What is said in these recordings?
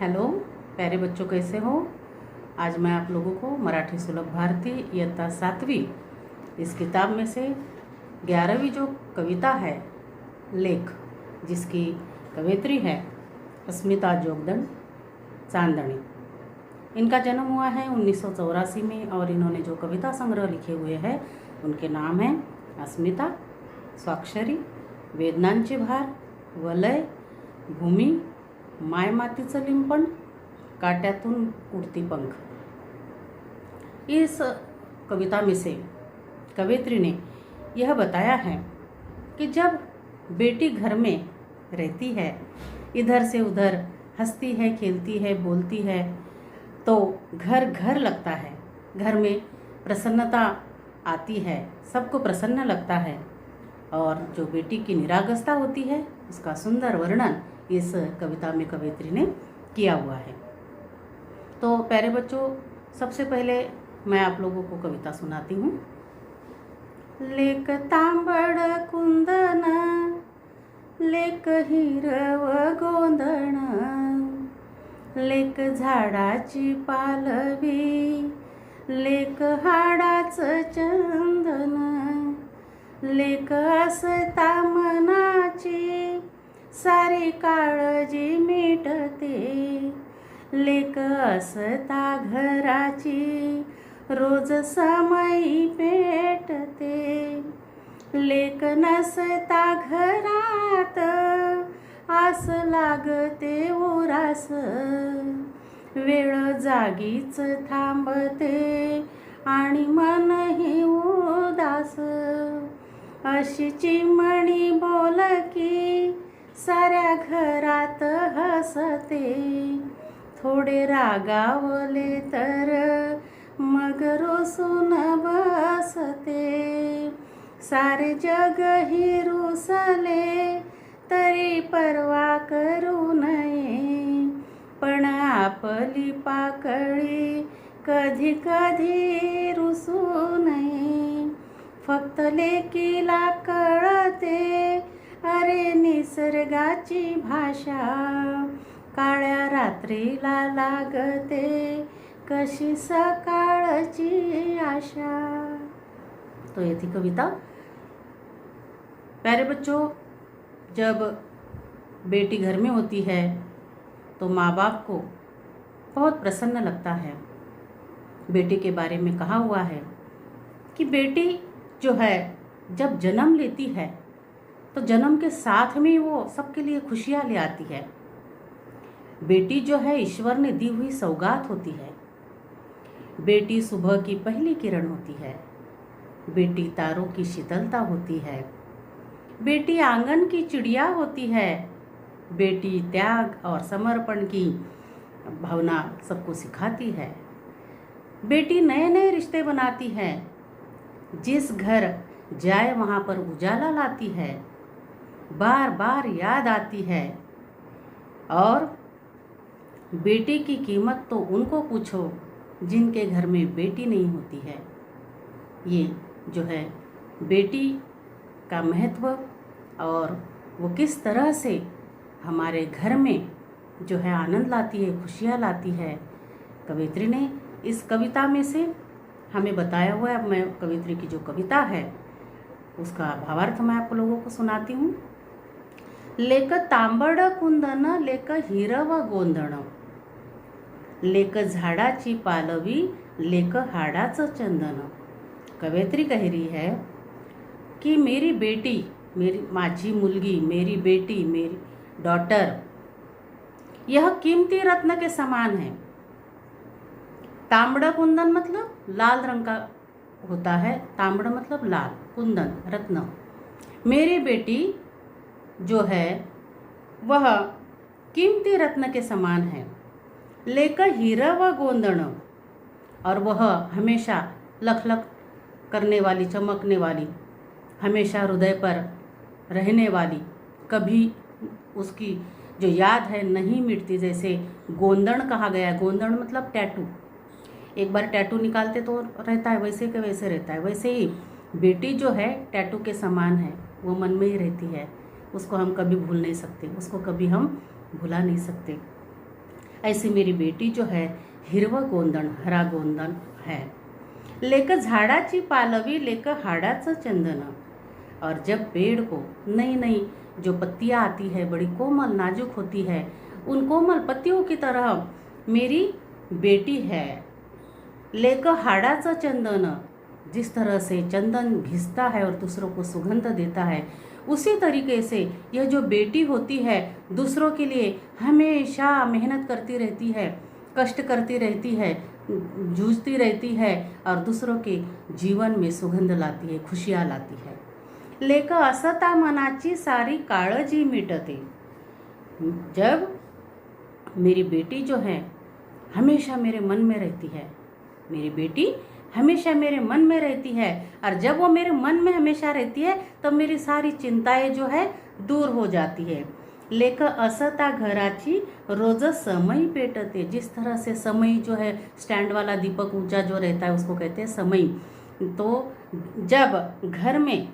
Hello प्यारे बच्चों, कैसे हो। आज मैं आप लोगों को मराठी सुलभ भारती इयत्ता 7वीं इस किताब में से 11वीं जो कविता है लेख, जिसकी कवयित्री है अस्मिता जोगदंड चांदनी। इनका जन्म हुआ है 1984 में और इन्होंने जो कविता संग्रह लिखे हुए हैं उनके नाम हैं अस्मिता, स्वाक्षरी, वेदनांचे भार, वलय, भूमी, माय मातीचं लिंपण, काट्यातून उडती पंख। इस कविता में से कवयित्री ने यह बताया है कि जब बेटी घर में रहती है, इधर से उधर हंसती है, खेलती है, बोलती है, तो घर घर लगता है। घर में प्रसन्नता आती है, सबको प्रसन्न लगता है। और जो बेटी की निरागसता होती है उसका सुंदर वर्णन इस कविता में कवयित्री ने किया हुआ है। तो प्यारे बच्चों, सबसे पहले मैं आप लोगों को कविता सुनाती हूँ। लेक तांबड कुंदन, लेक हिरव गोंधण, लेक झाडाची पालवी, लेक हाडाचं चंदन, लेक असता मनाची सारी काळजी मिटते, लेक असता घराची रोज समयी पेटते, लेक नसता घरात आस लागते उरास, वेळ जागीच थांबते आणि मनही उदास, अशी चिमणी बोलकी साऱ्या घरात हसते, थोडे रागावले तर मग रुसून बसते, सारे जग ही रुसले तरी पर्वा करू नये, पण आपली पाकळी कधी कधी रुसू नये, फक्त लेकीला कळते अरे निसर्गाची भाषा, काळ्या रात्रीला लागते कशी सकाळची आशा। तो ये थी कविता। प्यारे बच्चों, जब बेटी घर में होती है तो माँ बाप को बहुत प्रसन्न लगता है। बेटी के बारे में कहा हुआ है कि बेटी जो है जब जन्म लेती है तो जन्म के साथ में वो सबके लिए खुशियाँ ले आती है। बेटी जो है ईश्वर ने दी हुई सौगात होती है। बेटी सुबह की पहली किरण होती है, बेटी तारों की शीतलता होती है, बेटी आंगन की चिड़िया होती है, बेटी त्याग और समर्पण की भावना सबको सिखाती है, बेटी नए नए रिश्ते बनाती है, जिस घर जाए वहाँ पर उजाला लाती है, बार बार याद आती है। और बेटी की कीमत तो उनको पूछो जिनके घर में बेटी नहीं होती है। ये जो है बेटी का महत्व और वो किस तरह से हमारे घर में जो है आनंद लाती है, खुशियाँ लाती है, कवयित्री ने इस कविता में से हमें बताया हुआ है। अब मैं कवयित्री की जो कविता है उसका भावार्थ मैं आप लोगों को सुनाती हूँ। लेक तांबड कुंदन, लेक हिरव गोंधण, लेक झाडाची पालवी, लेक हाडाचं चंदन। कवयित्री कह रही है कि मेरी बेटी, माझी मुलगी, मेरी बेटी, मेरी डॉटर, यह कीमती रत्न के समान है। तांबड़ कुंदन मतलब लाल रंग का होता है, तांबड़ मतलब लाल, कुंदन रत्न। मेरी बेटी जो है वह कीमती रत्न के समान है। लेक हिरव गोंधण, और वह हमेशा लखलख करने वाली, चमकने वाली, हमेशा हृदय पर रहने वाली, कभी उसकी जो याद है नहीं मिटती। जैसे गोंदण कहा गया है, गोंदण मतलब टैटू, एक बार टैटू निकालते तो रहता है वैसे के वैसे रहता है, वैसे ही बेटी जो है टैटू के समान है, वो मन में ही रहती है। उसको हम कभी भूल नहीं सकते, उसको कभी हम भुला नहीं सकते। ऐसी मेरी बेटी जो है हिरवं गोंधण हरा गोंधण है, लेक झाडाची पालवी लेक हाडाचं चंदन। और जब पेड़ को नई नई जो पत्तियां आती है बड़ी कोमल नाजुक होती है, उन कोमल पत्तियों की तरह मेरी बेटी है। लेक हाडाचं चंदन, जिस तरह से चंदन घिसता है और दूसरों को सुगंध देता है, उसी तरीके से यह जो बेटी होती है दूसरों के लिए हमेशा मेहनत करती रहती है, कष्ट करती रहती है, जूझती रहती है और दूसरों के जीवन में सुगंध लाती है, खुशियाँ लाती है। लेक असता मनाची सारी काळजी मिटते। जब मेरी बेटी जो है हमेशा मेरे मन में रहती है, मेरी बेटी हमेशा मेरे मन में रहती है, और जब वो मेरे मन में हमेशा रहती है तब मेरी सारी चिंताएं जो है दूर हो जाती है। लेक असता घराची रोज समई पेटते। जिस तरह से समई जो है स्टैंड वाला दीपक ऊंचा जो रहता है उसको कहते हैं समई। तो जब घर में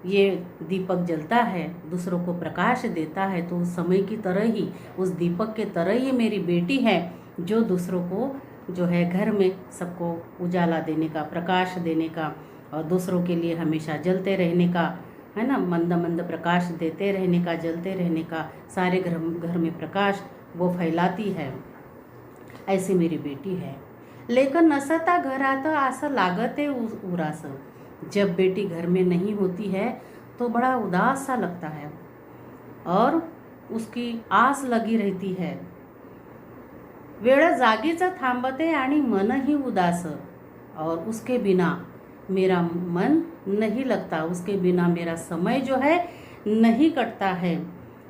ये दीपक जलता है, दूसरों को प्रकाश देता है, तो उस समय की तरह ही, उस दीपक के तरह ही मेरी बेटी है जो दूसरों को जो है घर में सबको उजाला देने का, प्रकाश देने का और दूसरों के लिए हमेशा जलते रहने का, है ना, मंद मंद प्रकाश देते रहने का, जलते रहने का, सारे घर में प्रकाश वो फैलाती है। ऐसी मेरी बेटी है। लेकिन नसता घरात असं लागते उरास। जब बेटी घर में नहीं होती है तो बड़ा उदास सा लगता है और उसकी आस लगी रहती है। वेळ जागीच थांबते आणि मनही उदास, और उसके बिना मेरा मन नहीं लगता, उसके बिना मेरा समय जो है नहीं कटता है।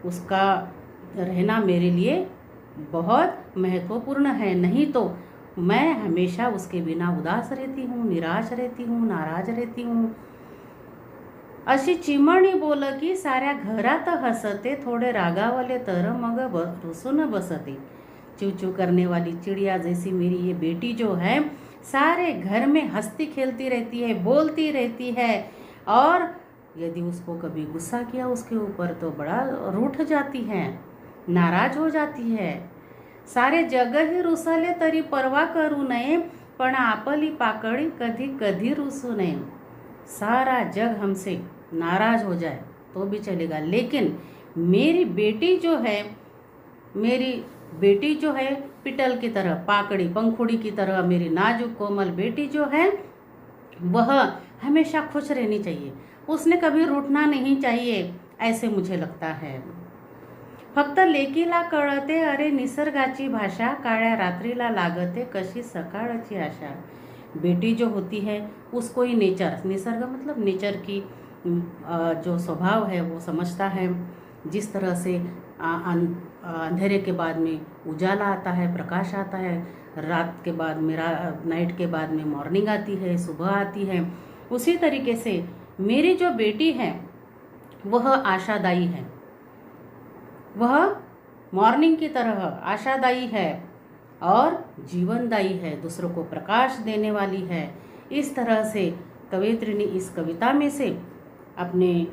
उसका रहना मेरे लिए बहुत महत्वपूर्ण है, नहीं तो मैं हमेशा उसके बिना उदास रहती हूँ, निराश रहती हूँ, नाराज रहती हूँ। अशी चिमणी बोल की साऱ्या घरात हसते, थोडे रागावले तर मग रुसून बसते। चू करने वाली चिड़िया जैसी मेरी ये बेटी जो है सारे घर में हंसती खेलती रहती है, बोलती रहती है, और यदि उसको कभी गुस्सा किया उसके ऊपर तो बड़ा रूठ जाती है, नाराज हो जाती है। सारे जग ही रुसले तरी परवा करू नये, पण आपली पाकळी कधी कधी रुसू नये। सारा जग हमसे नाराज हो जाए तो भी चलेगा, लेकिन मेरी बेटी जो है पिटल की तरह, पाकड़ी पंखुड़ी की तरह मेरी नाजुक कोमल बेटी जो है वह हमेशा खुश रहनी चाहिए, उसने कभी रूठना नहीं चाहिए, ऐसे मुझे लगता है। फक्त लेकीला कळते अरे निसर्गाची भाषा, काळ्या रात्रीला लागते कशी सकाळची आशा। बेटी जो होती है उसको ही नेचर, निसर्ग मतलब नेचर की जो स्वभाव है वो समझता है। जिस तरह से अंधेरे के बाद में उजाला आता है, प्रकाश आता है, रात के बाद में नाइट के बाद में मॉर्निंग आती है, सुबह आती है, उसी तरीके से मेरी जो बेटी है वह आशादायी है, वह मॉर्निंग की तरह आशादायी है और जीवनदायी है, दूसरों को प्रकाश देने वाली है। इस तरह से कवयित्री ने इस कविता में से अपने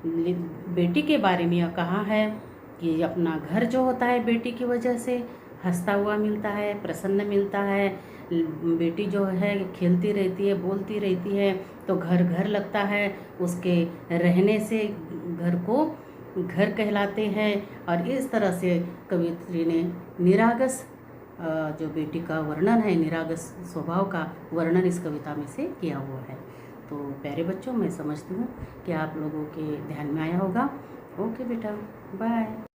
बेटी के बारे में यह कहा है कि अपना घर जो होता है बेटी की वजह से हंसता हुआ मिलता है, प्रसन्न मिलता है। बेटी जो है खेलती रहती है, बोलती रहती है तो घर घर लगता है, उसके रहने से घर को घर कहलाते हैं। और इस तरह से कवयित्री ने निरागस जो बेटी का वर्णन है, निरागस स्वभाव का वर्णन इस कविता में से किया हुआ है। तो प्यारे बच्चों, मैं समझती हूँ कि आप लोगों के ध्यान में आया होगा। ओके बेटा, बाय।